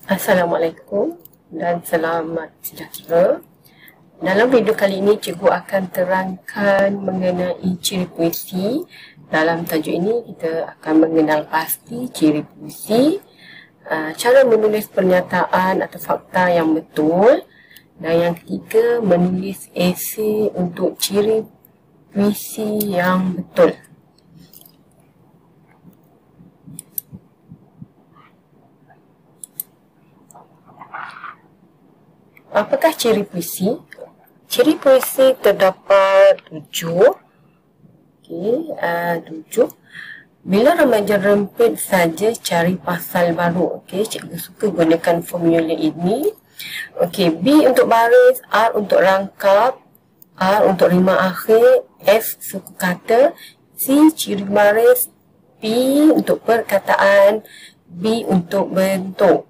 Assalamualaikum dan selamat sejahtera. Dalam video kali ini, cikgu akan terangkan mengenai ciri puisi. Dalam tajuk ini, kita akan mengenal pasti ciri puisi, cara menulis pernyataan atau fakta yang betul, dan yang ketiga, menulis esei untuk ciri puisi yang betul. Apakah ciri puisi? Ciri puisi terdapat 7. Tujuh. Bila remaja rempit saja cari pasal baru. Cikgu suka gunakan formula ini. B untuk baris, R untuk rangkap, R untuk rima akhir, F suku kata, C ciri baris, P untuk perkataan, B untuk bentuk.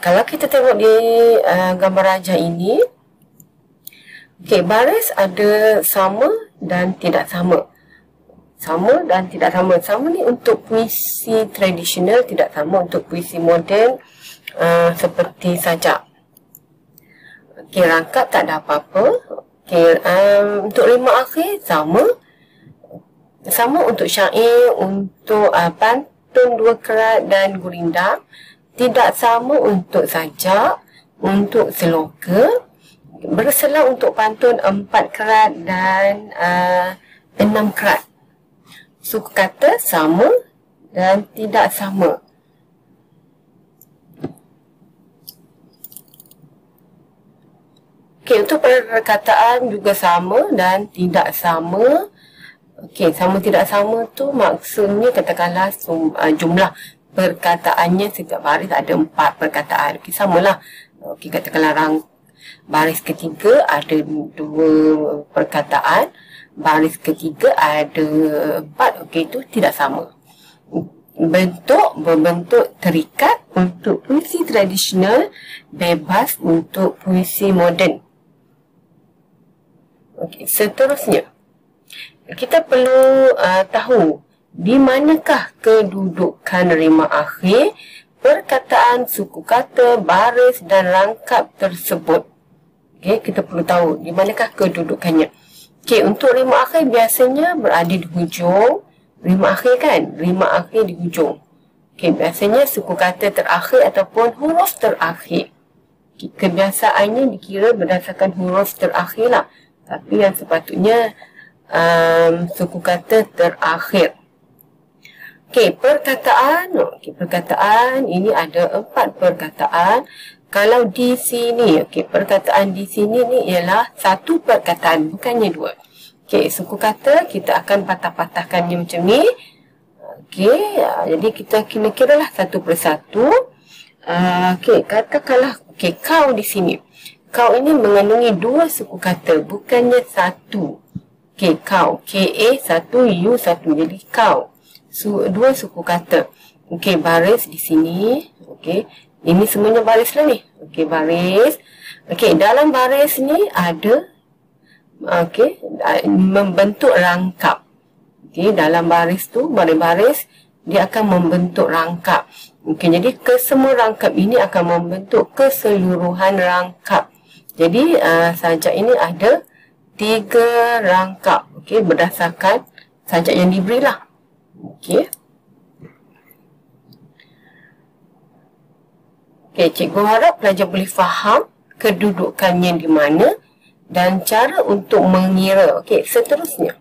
Kalau kita tengok di gambar rajah ini, baris ada sama dan tidak sama. Sama dan tidak sama. Sama ni untuk puisi tradisional, tidak sama untuk puisi moden seperti sajak. Rangkap tak ada apa-apa. Untuk rima akhir sama. Sama untuk syair, untuk pantun dua kerat dan gurindam. Tidak sama untuk sajak, untuk seloka. Berselang untuk pantun 4 kerat dan 6 kerat. Suku kata sama dan tidak sama. Untuk perkataan juga sama dan tidak sama. Sama tidak sama tu maksudnya katakanlah jumlah perkataannya setiap baris ada 4 perkataan. Samalah. Katakanlah baris ketiga ada 2 perkataan. Baris ketiga ada 4. Itu tidak sama. Berbentuk terikat untuk puisi tradisional, bebas untuk puisi moden. Seterusnya, kita perlu tahu di manakah kedudukan rima akhir, perkataan, suku kata, baris dan rangkap tersebut. Kita perlu tahu di manakah kedudukannya. Untuk rima akhir biasanya berada di hujung. Rima akhir kan? Rima akhir di hujung. Biasanya suku kata terakhir ataupun huruf terakhir. Kebiasaannya dikira berdasarkan huruf terakhir lah. Tapi yang sepatutnya suku kata terakhir. Perkataan. Perkataan ini ada 4 perkataan. Kalau di sini, perkataan di sini ni ialah 1 perkataan, bukannya 2. Suku kata kita akan patah-patahkannya macam ni. Jadi kita kira-kira lah satu persatu. Katakanlah, kau di sini. Kau ini mengandungi 2 suku kata, bukannya 1. Kau. K-A 1, U 1. Jadi kau. 2 suku kata. Baris di sini. Ini semuanya baris lah ni. Baris. Dalam baris ni ada membentuk rangkap. Dalam baris tu, baris-baris dia akan membentuk rangkap. Jadi kesemua rangkap ini akan membentuk keseluruhan rangkap. Jadi sajak ini ada 3 rangkap. Berdasarkan sajak yang diberilah. Cikgu harap pelajar boleh faham kedudukannya di mana dan cara untuk mengira. Seterusnya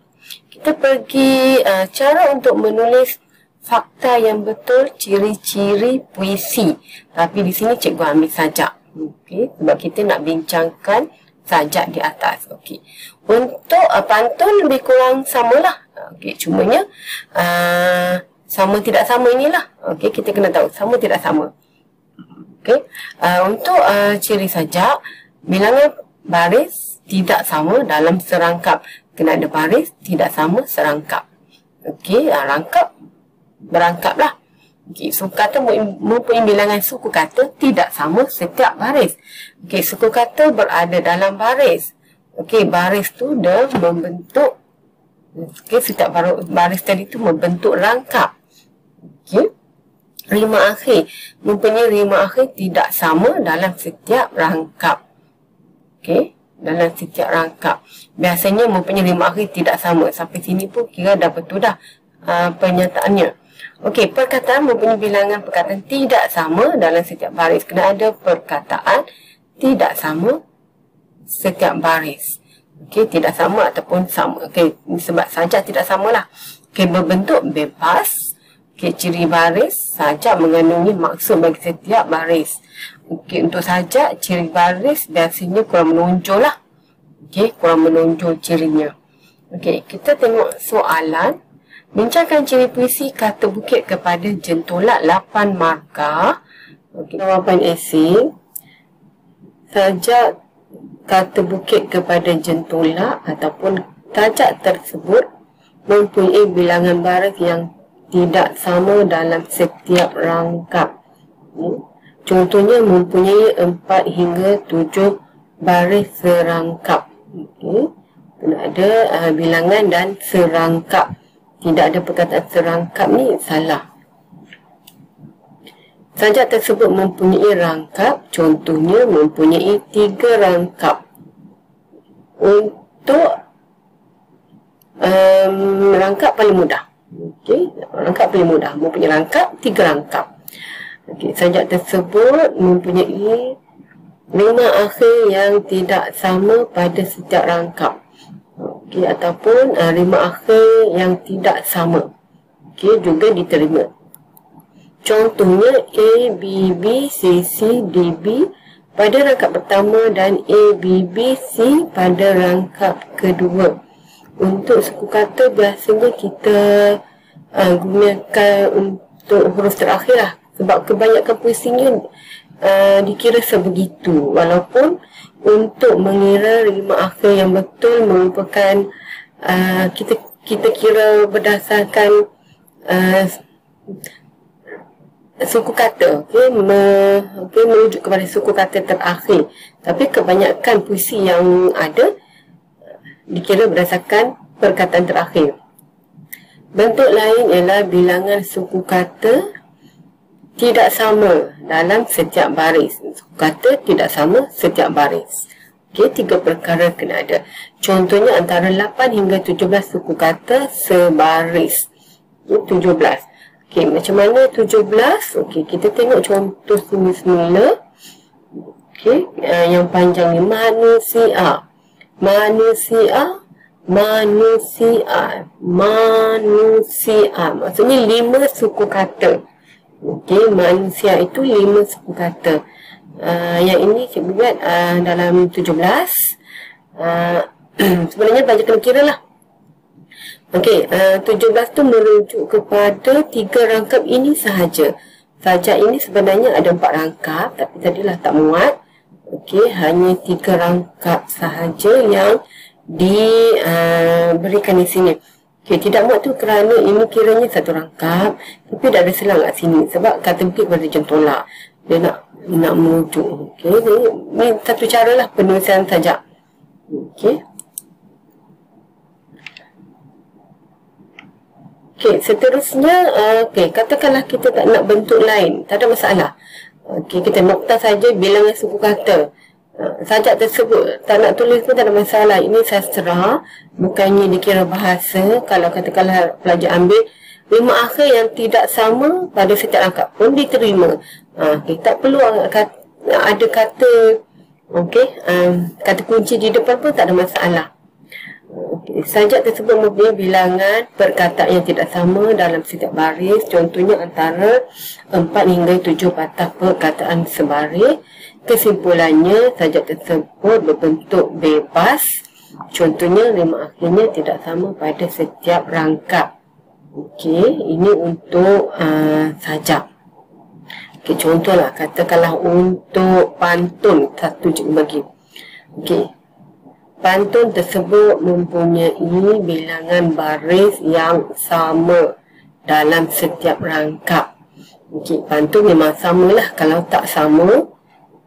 kita pergi cara untuk menulis fakta yang betul, ciri-ciri puisi. Tapi di sini cikgu ambil sajak. Sebab kita nak bincangkan sajak di atas. Untuk pantun lebih kurang samalah. Cumanya sama tidak sama inilah. Kita kena tahu sama tidak sama. Untuk ciri sajak, bilangan baris tidak sama dalam serangkap. Kena ada baris tidak sama serangkap. Rangkap berangkap lah. Suku kata mempunyai bilangan suku kata tidak sama setiap baris. Suku kata berada dalam baris. Baris tu dah membentuk. Setiap baris tadi tu membentuk rangkap. Rima akhir mempunyai rima akhir tidak sama dalam setiap rangkap. Okey, dalam setiap rangkap. Biasanya mempunyai rima akhir tidak sama. Sampai sini pun kira dah betul dah pernyataannya. Okey, perkataan mempunyai bilangan perkataan tidak sama dalam setiap baris. Kena ada perkataan tidak sama setiap baris. Okey, tidak sama ataupun sama. Okey, sebab sajak tidak samalah. Okey, berbentuk bebas. Okey, ciri baris, sajak mengandungi maksud bagi setiap baris. Okey, untuk sajak, ciri baris biasanya kurang menonjol lah. Okey, kurang menonjol cirinya. Okey, kita tengok soalan. Bincangkan ciri puisi kata bukit kepada jentolak 8 markah. Okey, jawapan esei. Sajak kata bukit kepada jentolak ataupun sajak tersebut mempunyai bilangan baris yang tidak sama dalam setiap rangkap. Contohnya mempunyai 4 hingga 7 baris serangkap. Kena ada bilangan dan serangkap. Tidak ada perkataan serangkap ni salah. Sajak tersebut mempunyai rangkap. Contohnya mempunyai 3 rangkap. Untuk rangkap paling mudah. Okey, rangkap paling mudah. Mempunyai rangkap 3 rangkap. Okey, sajak tersebut mempunyai rima akhir yang tidak sama pada setiap rangkap. Okey, ataupun rima akhir yang tidak sama. Okey, juga diterima. Contohnya A, B, B, C, C, D, B pada rangkap pertama dan A, B, B, C pada rangkap kedua. Untuk suku kata biasanya kita gunakan untuk huruf terakhir lah. Sebab kebanyakan puisinya dikira sebegitu. Walaupun untuk mengira rima akhir yang betul merupakan kita kira berdasarkan suku kata. Okay, merujuk kepada suku kata terakhir. Tapi kebanyakan puisi yang ada dikira berdasarkan perkataan terakhir. Bentuk lain ialah bilangan suku kata tidak sama dalam setiap baris. Suku kata tidak sama setiap baris. Okey, 3 perkara kena ada. Contohnya antara 8 hingga 17 suku kata sebaris. 17. Okey, macam mana 17? Okey, kita tengok contoh semula. Okey, yang panjang ni manusia. Manusia, manusia, manusia. Maksudnya 5 suku kata. Okey, manusia itu 5 suku kata. Yang ini cikgu buat dalam 17. Sebenarnya belajar kena kira lah. Okey, 17 tu merujuk kepada 3 rangkap ini sahaja. Sajak ini sebenarnya ada 4 rangkap, tapi tadilah tak muat. Okey, hanya 3 rangkap sahaja yang diberikan di sini. Okey, tidak muat tu kerana ini kiranya 1 rangkap, tapi dah ada selang kat sini. Sebab kata bukit pada jentolak. Dia nak merujuk. Okey, ni satu cara lah penulisan sajak. Okey. Okey, seterusnya, katakanlah kita tak nak bentuk lain. Tak ada masalah. Okey, kita nokta saja bilangan suku kata. Sajak tersebut tak nak tulis pun tak ada masalah. Ini sastra, bukannya dikira bahasa. Kalau katakanlah pelajar ambil rima akhir yang tidak sama pada setiap rangkap pun diterima. Okay, tak perlu ada kata kata kunci di depan pun tak ada masalah. Okay, sajak tersebut mempunyai bilangan perkataan yang tidak sama dalam setiap baris. Contohnya antara 4 hingga 7 patah perkataan sebaris. Kesimpulannya, sajak tersebut berbentuk bebas. Contohnya, rima akhirnya tidak sama pada setiap rangkap. Okey, ini untuk sajak. Okey, contohlah, katakanlah untuk pantun. Satu cikgu bagi. Okey, pantun tersebut mempunyai bilangan baris yang sama dalam setiap rangkap. Okey, pantun memang samalah. Kalau tak sama,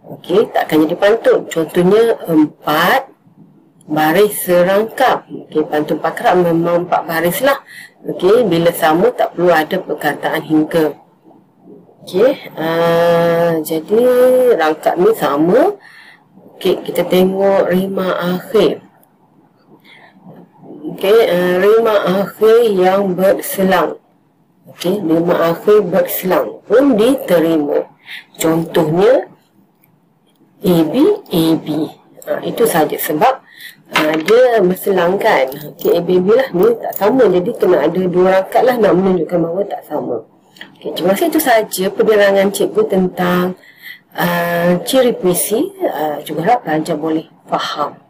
okey, tak akan jadi pantun. Contohnya 4 baris serangkap. Okey, pantun pakrab memang 4 baris lah. Okey, bila sama tak perlu ada perkataan hingga. Okey, jadi rangkap ni sama. Okey, kita tengok rima akhir. Okey, rima akhir yang berselang. Okey, rima akhir berselang pun diterima. Contohnya AB, AB. Itu saja sebab dia berselang kan. Okey, ABB lah ni tak sama. Jadi kena ada dua rangkap lah nak menunjukkan bahawa tak sama. Okey, terima kasih. Itu saja penerangan cikgu tentang ciri puisi. Juga harap pelajar boleh faham.